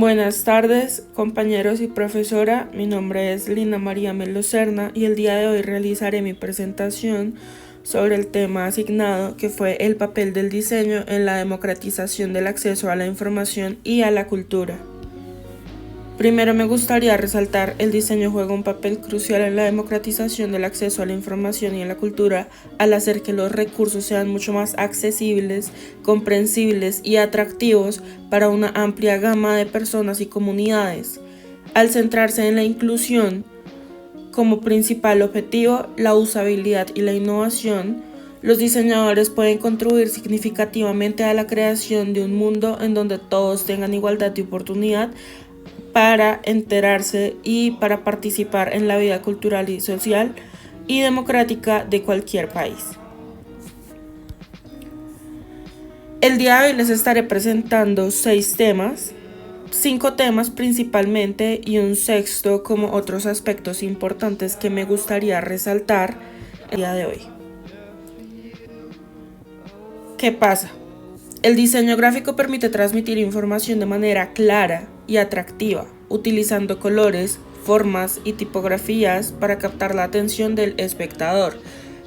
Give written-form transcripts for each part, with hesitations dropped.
Buenas tardes, compañeros y profesora. Mi nombre es Lina María Melo Serna y el día de hoy realizaré mi presentación sobre el tema asignado, que fue el papel del diseño en la democratización del acceso a la información y a la cultura. Primero me gustaría resaltar el diseño juega un papel crucial en la democratización del acceso a la información y a la cultura al hacer que los recursos sean mucho más accesibles, comprensibles y atractivos para una amplia gama de personas y comunidades. Al centrarse en la inclusión como principal objetivo, la usabilidad y la innovación, los diseñadores pueden contribuir significativamente a la creación de un mundo en donde todos tengan igualdad de oportunidad para enterarse y para participar en la vida cultural y social y democrática de cualquier país. El día de hoy les estaré presentando 6 temas, 5 temas principalmente y un sexto como otros aspectos importantes que me gustaría resaltar el día de hoy. ¿Qué pasa? El diseño gráfico permite transmitir información de manera clara y atractiva, utilizando colores, formas y tipografías para captar la atención del espectador.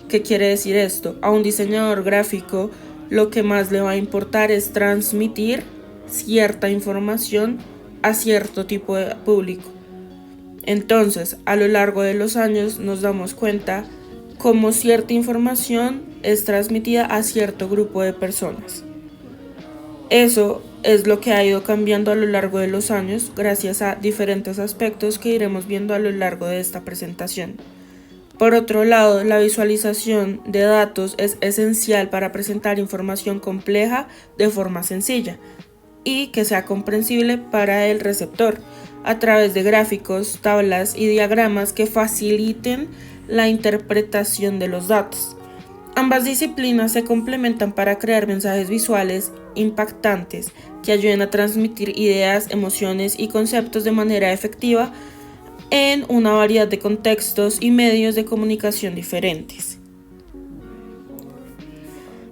¿Qué quiere decir esto? A un diseñador gráfico lo que más le va a importar es transmitir cierta información a cierto tipo de público. Entonces, a lo largo de los años nos damos cuenta cómo cierta información es transmitida a cierto grupo de personas. Eso es lo que ha ido cambiando a lo largo de los años gracias a diferentes aspectos que iremos viendo a lo largo de esta presentación. Por otro lado, la visualización de datos es esencial para presentar información compleja de forma sencilla y que sea comprensible para el receptor a través de gráficos, tablas y diagramas que faciliten la interpretación de los datos. Ambas disciplinas se complementan para crear mensajes visuales impactantes que ayuden a transmitir ideas, emociones y conceptos de manera efectiva en una variedad de contextos y medios de comunicación diferentes.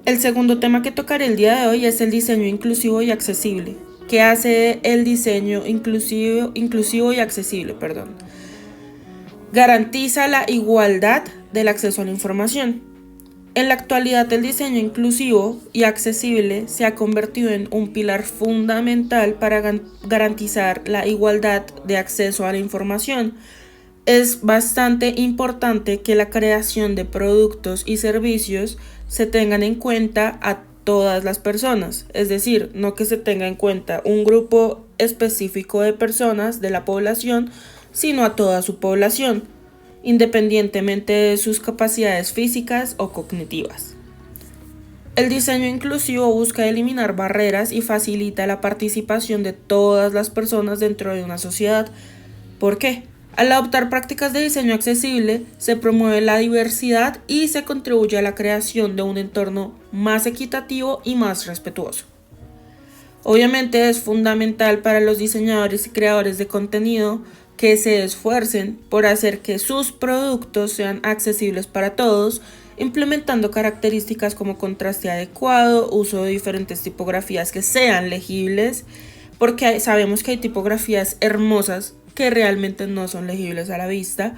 El segundo tema que tocaré el día de hoy es el diseño inclusivo y accesible. ¿Qué hace el diseño inclusivo y accesible? Garantiza la igualdad del acceso a la información. En la actualidad, el diseño inclusivo y accesible se ha convertido en un pilar fundamental para garantizar la igualdad de acceso a la información. Es bastante importante que la creación de productos y servicios se tengan en cuenta a todas las personas, es decir, no que se tenga en cuenta un grupo específico de personas de la población, sino a toda su población, independientemente de sus capacidades físicas o cognitivas. El diseño inclusivo busca eliminar barreras y facilita la participación de todas las personas dentro de una sociedad. ¿Por qué? Al adoptar prácticas de diseño accesible, se promueve la diversidad y se contribuye a la creación de un entorno más equitativo y más respetuoso. Obviamente es fundamental para los diseñadores y creadores de contenido que se esfuercen por hacer que sus productos sean accesibles para todos, implementando características como contraste adecuado, uso de diferentes tipografías que sean legibles, porque sabemos que hay tipografías hermosas que realmente no son legibles a la vista.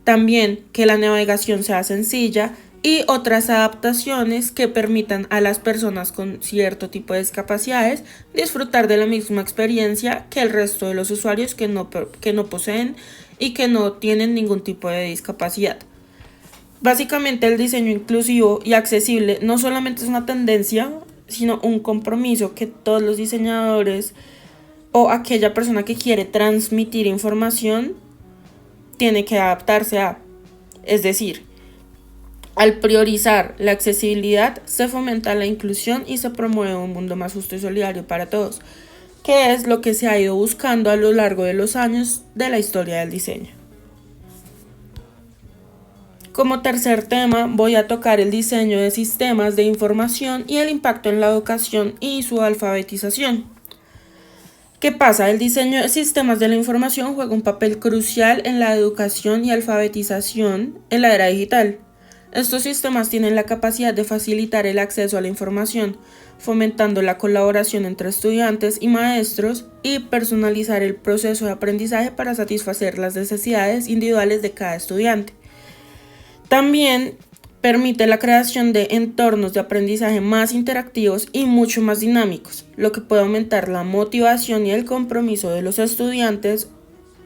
También que la navegación sea sencilla y otras adaptaciones que permitan a las personas con cierto tipo de discapacidades disfrutar de la misma experiencia que el resto de los usuarios que no poseen y que no tienen ningún tipo de discapacidad. Básicamente, el diseño inclusivo y accesible no solamente es una tendencia, sino un compromiso que todos los diseñadores o aquella persona que quiere transmitir información tiene que adaptarse a. Es decir, al priorizar la accesibilidad, se fomenta la inclusión y se promueve un mundo más justo y solidario para todos, que es lo que se ha ido buscando a lo largo de los años de la historia del diseño. Como tercer tema, voy a tocar el diseño de sistemas de información y el impacto en la educación y su alfabetización. ¿Qué pasa? El diseño de sistemas de la información juega un papel crucial en la educación y alfabetización en la era digital. Estos sistemas tienen la capacidad de facilitar el acceso a la información, fomentando la colaboración entre estudiantes y maestros y personalizar el proceso de aprendizaje para satisfacer las necesidades individuales de cada estudiante. También permite la creación de entornos de aprendizaje más interactivos y mucho más dinámicos, lo que puede aumentar la motivación y el compromiso de los estudiantes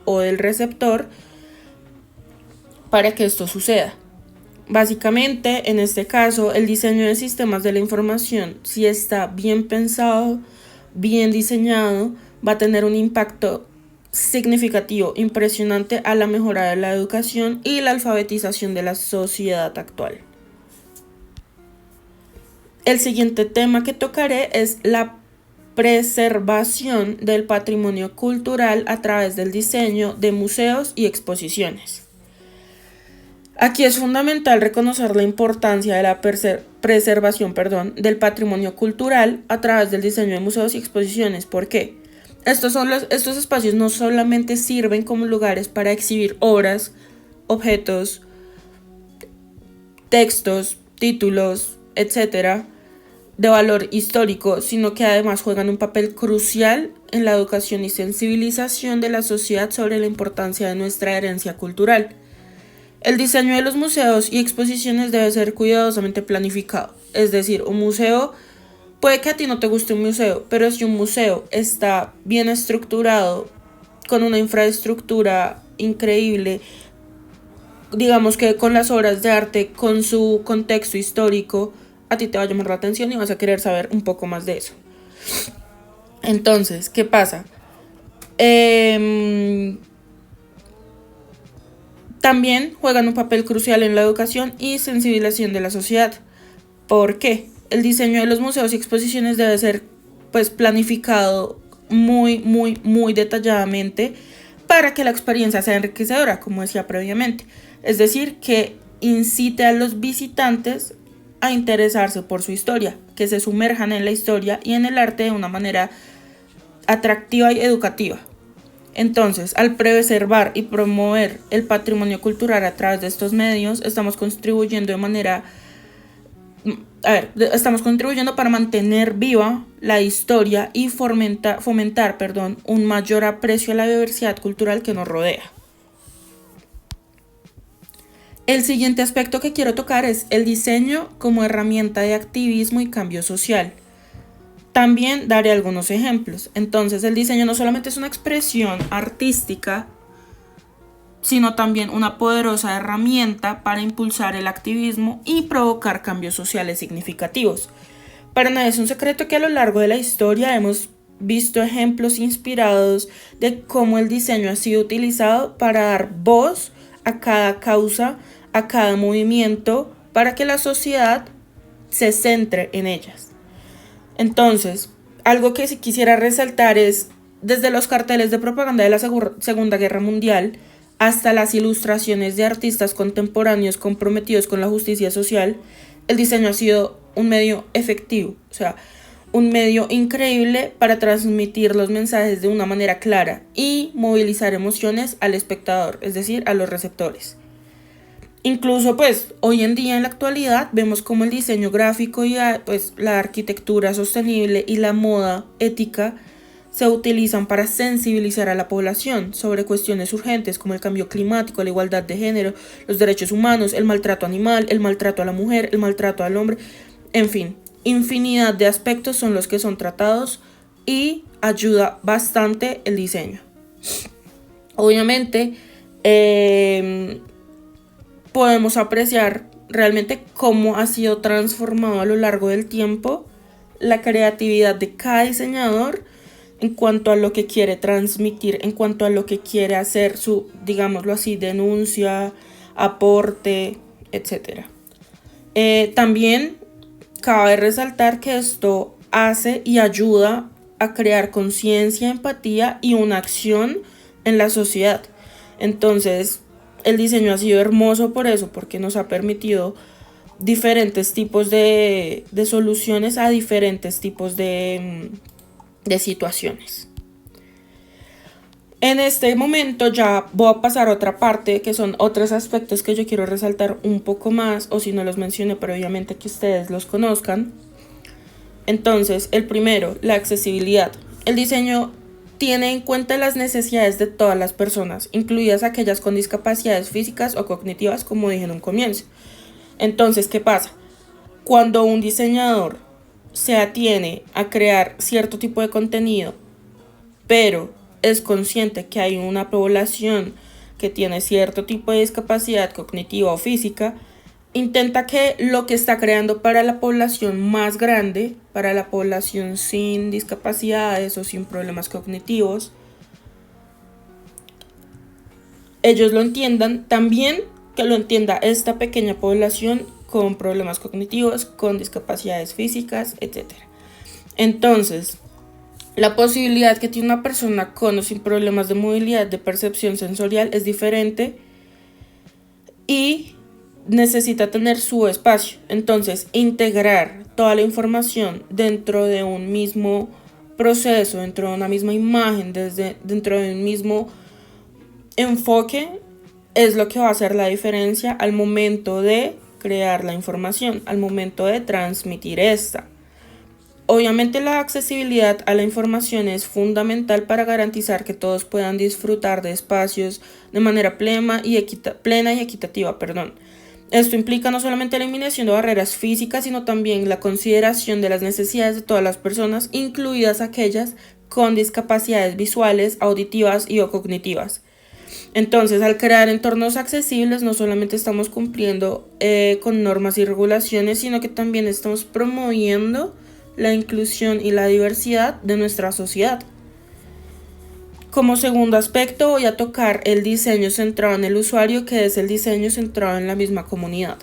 o del receptor para que esto suceda. Básicamente, en este caso, el diseño de sistemas de la información, si está bien pensado, bien diseñado, va a tener un impacto significativo, impresionante a la mejora de la educación y la alfabetización de la sociedad actual. El siguiente tema que tocaré es la preservación del patrimonio cultural a través del diseño de museos y exposiciones. Aquí es fundamental reconocer la importancia de la preservación del patrimonio cultural a través del diseño de museos y exposiciones. ¿Por qué? Estos espacios no solamente sirven como lugares para exhibir obras, objetos, textos, títulos, etc., de valor histórico, sino que además juegan un papel crucial en la educación y sensibilización de la sociedad sobre la importancia de nuestra herencia cultural. El diseño de los museos y exposiciones debe ser cuidadosamente planificado. Es decir, un museo, puede que a ti no te guste un museo, pero si un museo está bien estructurado, con una infraestructura increíble, digamos que con las obras de arte, con su contexto histórico, a ti te va a llamar la atención y vas a querer saber un poco más de eso. Entonces, ¿qué pasa? También juegan un papel crucial en la educación y sensibilización de la sociedad. ¿Por qué? El diseño de los museos y exposiciones debe ser planificado muy detalladamente para que la experiencia sea enriquecedora, como decía previamente. Es decir, que incite a los visitantes a interesarse por su historia, que se sumerjan en la historia y en el arte de una manera atractiva y educativa. Entonces, al preservar y promover el patrimonio cultural a través de estos medios, estamos contribuyendo para mantener viva la historia y fomentar un mayor aprecio a la diversidad cultural que nos rodea. El siguiente aspecto que quiero tocar es el diseño como herramienta de activismo y cambio social. También daré algunos ejemplos. Entonces, el diseño no solamente es una expresión artística, sino también una poderosa herramienta para impulsar el activismo y provocar cambios sociales significativos. Para nadie es un secreto que a lo largo de la historia hemos visto ejemplos inspirados de cómo el diseño ha sido utilizado para dar voz a cada causa, a cada movimiento, para que la sociedad se centre en ellas. Entonces, algo que sí quisiera resaltar es, desde los carteles de propaganda de la Segunda Guerra Mundial hasta las ilustraciones de artistas contemporáneos comprometidos con la justicia social, el diseño ha sido un medio efectivo, o sea, un medio increíble para transmitir los mensajes de una manera clara y movilizar emociones al espectador, es decir, a los receptores. Incluso hoy en día en la actualidad vemos como el diseño gráfico y la arquitectura sostenible y la moda ética se utilizan para sensibilizar a la población sobre cuestiones urgentes como el cambio climático, la igualdad de género, los derechos humanos, el maltrato animal, el maltrato a la mujer, el maltrato al hombre, en fin, infinidad de aspectos son los que son tratados y ayuda bastante el diseño. Obviamente, podemos apreciar realmente cómo ha sido transformado a lo largo del tiempo la creatividad de cada diseñador en cuanto a lo que quiere transmitir, en cuanto a lo que quiere hacer su, digámoslo así, denuncia, aporte, etc. También cabe resaltar que esto hace y ayuda a crear conciencia, empatía y una acción en la sociedad. Entonces, el diseño ha sido hermoso por eso, porque nos ha permitido diferentes tipos de soluciones a diferentes tipos de situaciones. En este momento ya voy a pasar a otra parte, que son otros aspectos que yo quiero resaltar un poco más, o si no los mencioné, pero obviamente que ustedes los conozcan. Entonces, el primero, la accesibilidad. El diseño tiene en cuenta las necesidades de todas las personas, incluidas aquellas con discapacidades físicas o cognitivas, como dije en un comienzo. Entonces, ¿qué pasa? Cuando un diseñador se atiene a crear cierto tipo de contenido, pero es consciente que hay una población que tiene cierto tipo de discapacidad cognitiva o física, intenta que lo que está creando para la población más grande, para la población sin discapacidades o sin problemas cognitivos, ellos lo entiendan, también que lo entienda esta pequeña población con problemas cognitivos, con discapacidades físicas, etc. Entonces, la posibilidad que tiene una persona con o sin problemas de movilidad, de percepción sensorial es diferente y necesita tener su espacio. Entonces, integrar toda la información dentro de un mismo proceso, dentro de una misma imagen, dentro de un mismo enfoque, es lo que va a hacer la diferencia al momento de crear la información, al momento de transmitir esta. Obviamente la accesibilidad a la información es fundamental para garantizar que todos puedan disfrutar de espacios de manera plena y equitativa. Esto implica no solamente la eliminación de barreras físicas, sino también la consideración de las necesidades de todas las personas, incluidas aquellas con discapacidades visuales, auditivas y o cognitivas. Entonces, al crear entornos accesibles, no solamente estamos cumpliendo con normas y regulaciones, sino que también estamos promoviendo la inclusión y la diversidad de nuestra sociedad. Como segundo aspecto, voy a tocar el diseño centrado en el usuario, que es el diseño centrado en la misma comunidad.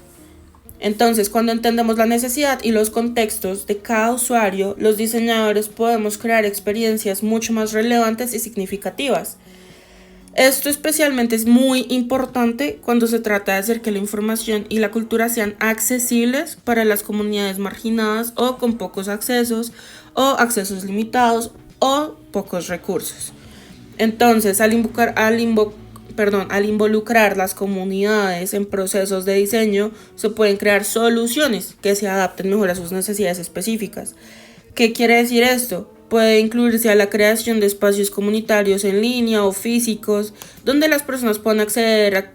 Entonces, cuando entendemos la necesidad y los contextos de cada usuario, los diseñadores podemos crear experiencias mucho más relevantes y significativas. Esto especialmente es muy importante cuando se trata de hacer que la información y la cultura sean accesibles para las comunidades marginadas o con pocos accesos o accesos limitados o pocos recursos. Entonces, al involucrar las comunidades en procesos de diseño, se pueden crear soluciones que se adapten mejor a sus necesidades específicas. ¿Qué quiere decir esto? Puede incluirse a la creación de espacios comunitarios en línea o físicos, donde las personas puedan acceder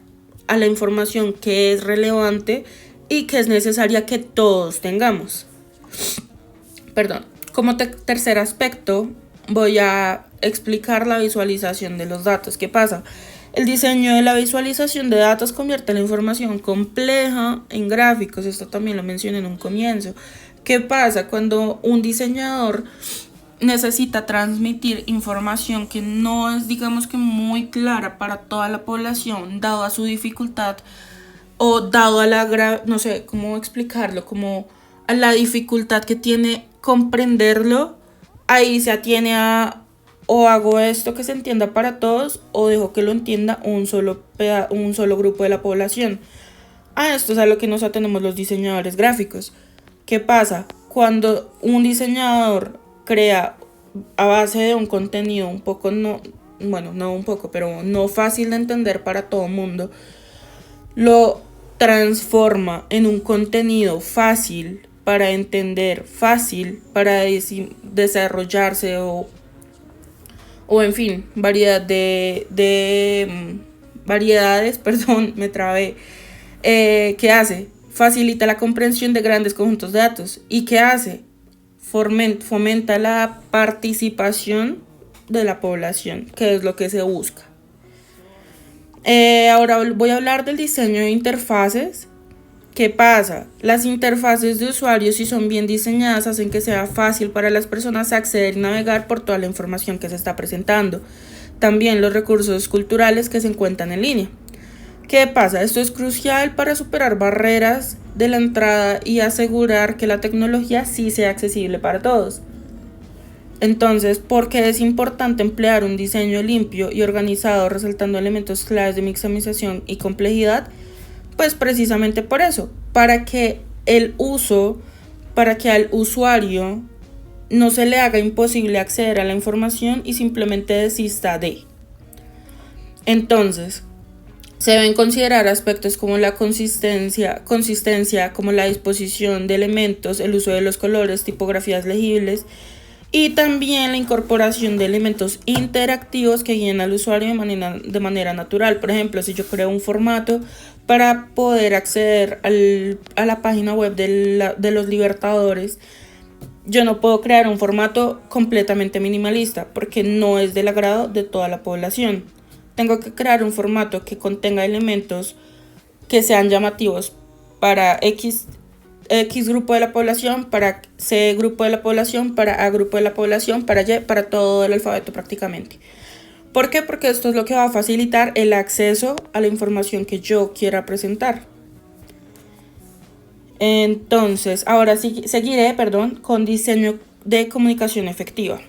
a la información que es relevante y que es necesaria que todos tengamos. Como tercer aspecto, voy a explicar la visualización de los datos. ¿Qué pasa? El diseño de la visualización de datos convierte la información compleja en gráficos. Esto también lo mencioné en un comienzo. ¿Qué pasa cuando un diseñador necesita transmitir información que no es, digamos que muy clara para toda la población, dado a su dificultad o dado a no sé cómo explicarlo, como a la dificultad que tiene comprenderlo? Ahí se atiene a o hago esto que se entienda para todos o dejo que lo entienda un solo grupo de la población. A esto es a lo que nos atenemos los diseñadores gráficos. ¿Qué pasa? Cuando un diseñador crea a base de un contenido un poco no fácil de entender para todo el mundo, lo transforma en un contenido fácil para entender, fácil para desarrollarse o en fin, variedades, me trabé. ¿Qué hace? Facilita la comprensión de grandes conjuntos de datos. ¿Y qué hace? Fomenta la participación de la población, que es lo que se busca. Ahora voy a hablar del diseño de interfaces. ¿Qué pasa? Las interfaces de usuarios, si son bien diseñadas, hacen que sea fácil para las personas acceder y navegar por toda la información que se está presentando. También los recursos culturales que se encuentran en línea. ¿Qué pasa? Esto es crucial para superar barreras de la entrada y asegurar que la tecnología sí sea accesible para todos. Entonces, ¿por qué es importante emplear un diseño limpio y organizado, resaltando elementos claves de maximización y complejidad? Pues precisamente por eso, para que al usuario no se le haga imposible acceder a la información y simplemente desista de. Entonces, se deben considerar aspectos como la consistencia, como la disposición de elementos, el uso de los colores, tipografías legibles y también la incorporación de elementos interactivos que guíen al usuario de manera natural. Por ejemplo, si yo creo un formato para poder acceder a la página web de los Libertadores, yo no puedo crear un formato completamente minimalista porque no es del agrado de toda la población. Tengo que crear un formato que contenga elementos que sean llamativos para X grupo de la población, para C grupo de la población, para A grupo de la población, para Y, para todo el alfabeto prácticamente. ¿Por qué? Porque esto es lo que va a facilitar el acceso a la información que yo quiera presentar. Entonces, ahora seguiré con diseño de comunicación efectiva.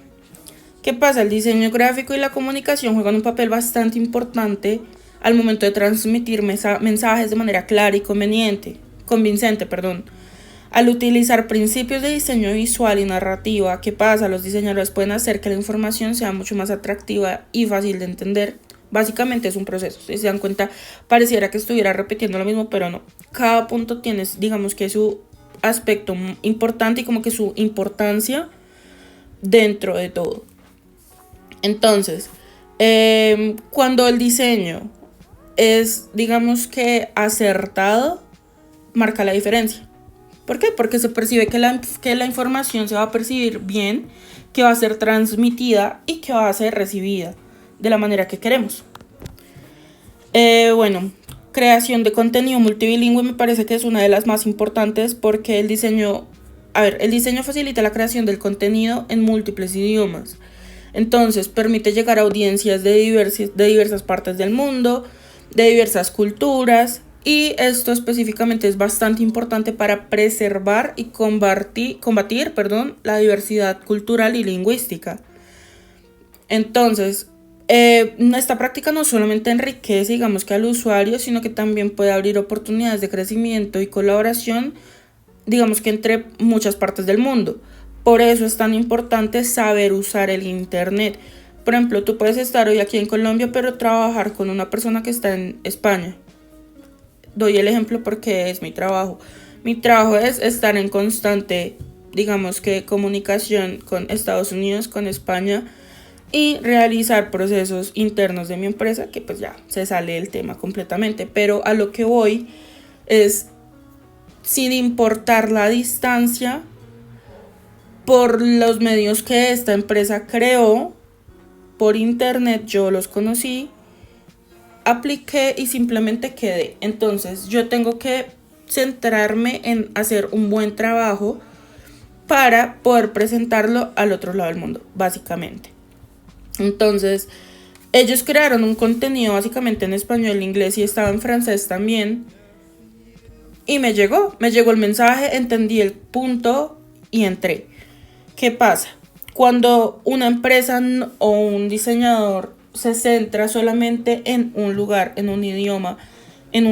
¿Qué pasa? El diseño gráfico y la comunicación juegan un papel bastante importante al momento de transmitir mensajes de manera clara y convincente. Al utilizar principios de diseño visual y narrativa, ¿qué pasa? Los diseñadores pueden hacer que la información sea mucho más atractiva y fácil de entender. Básicamente es un proceso. Si se dan cuenta, pareciera que estuviera repitiendo lo mismo, pero no. Cada punto tiene, digamos que su aspecto importante y como que su importancia dentro de todo. Entonces, cuando el diseño es, digamos que acertado, marca la diferencia. ¿Por qué? Porque se percibe que la información se va a percibir bien, que va a ser transmitida y que va a ser recibida de la manera que queremos. Creación de contenido multilingüe me parece que es una de las más importantes porque el diseño facilita la creación del contenido en múltiples idiomas. Entonces permite llegar a audiencias de diversas partes del mundo, de diversas culturas, y esto específicamente es bastante importante para preservar y combatir la diversidad cultural y lingüística. Entonces, esta práctica no solamente enriquece, digamos que al usuario, sino que también puede abrir oportunidades de crecimiento y colaboración, digamos que entre muchas partes del mundo. Por eso es tan importante saber usar el internet. Por ejemplo, tú puedes estar hoy aquí en Colombia, pero trabajar con una persona que está en España. Doy el ejemplo porque es mi trabajo. Mi trabajo es estar en constante, digamos que comunicación con Estados Unidos, con España, y realizar procesos internos de mi empresa, que pues ya se sale del tema completamente. Pero a lo que voy es, sin importar la distancia, por los medios que esta empresa creó, por internet yo los conocí, apliqué y simplemente quedé. Entonces yo tengo que centrarme en hacer un buen trabajo para poder presentarlo al otro lado del mundo, básicamente. Entonces ellos crearon un contenido básicamente en español, inglés y estaba en francés también. Y me llegó el mensaje, entendí el punto y entré. ¿Qué pasa? Cuando una empresa o un diseñador se centra solamente en un lugar, en un idioma, en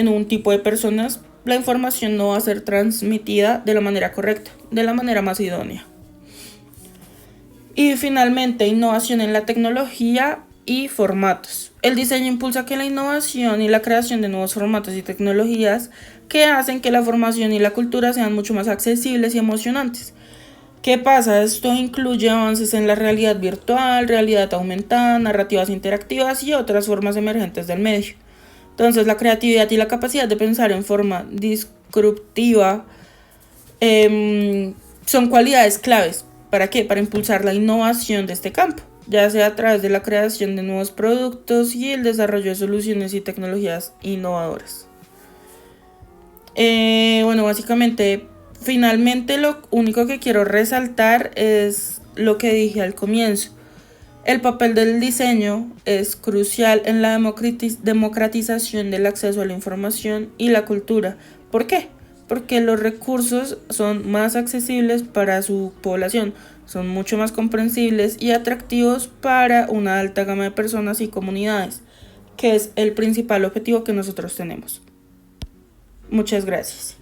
un tipo de personas, la información no va a ser transmitida de la manera correcta, de la manera más idónea. Y finalmente, innovación en la tecnología y formatos. El diseño impulsa que la innovación y la creación de nuevos formatos y tecnologías que hacen que la formación y la cultura sean mucho más accesibles y emocionantes. ¿Qué pasa? Esto incluye avances en la realidad virtual, realidad aumentada, narrativas interactivas y otras formas emergentes del medio. Entonces, la creatividad y la capacidad de pensar en forma disruptiva son cualidades claves. ¿Para qué? Para impulsar la innovación de este campo, ya sea a través de la creación de nuevos productos y el desarrollo de soluciones y tecnologías innovadoras. Básicamente, finalmente lo único que quiero resaltar es lo que dije al comienzo. El papel del diseño es crucial en la democratización del acceso a la información y la cultura. ¿Por qué? Porque los recursos son más accesibles para su población, son mucho más comprensibles y atractivos para una alta gama de personas y comunidades, que es el principal objetivo que nosotros tenemos. Muchas gracias.